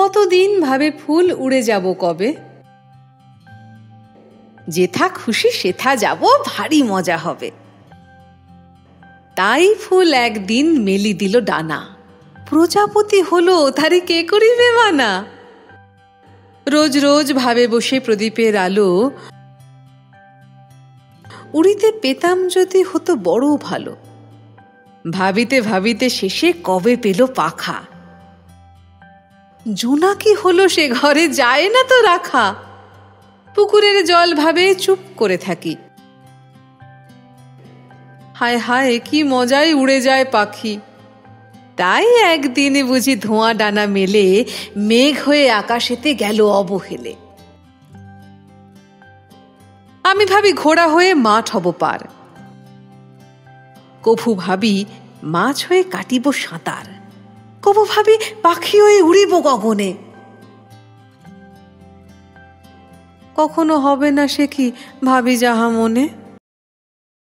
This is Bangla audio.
কতদিন ভাবে ফুল উড়ে যাব কবে, যেথা খুশি সেথা যাব, ভারী মজা হবে। তাই ফুল একদিন মেলি দিল ডানা, প্রজাপতি হলো তারে কে করিবে মানা। রোজ রোজ ভাবে বসে প্রদীপের আলো, উড়িতে পেতাম যদি হতো বড় ভালো। ভাবিতে ভাবিতে শেষে কবে পেল পাখা, জোনাকি হলো সে ঘরে যায় না তো রাখা। পুকুরের জল ভাবে চুপ করে থাকি, হায় হায় কি মজায় উড়ে যায় পাখি। তাই একদিনে বুঝি ধোঁয়া ডানা মেলে, মেঘ হয়ে আকাশেতে গেল অবহেলে। আমি ভাবি ঘোড়া হয়ে মাঠ হব পার, কভু ভাবি মাছ হয়ে কাটিব সাঁতার, কভু ভাবি পাখি হয়ে উড়িব গগনে। কখনো হবে না সে কি ভাবি যাহা মনে।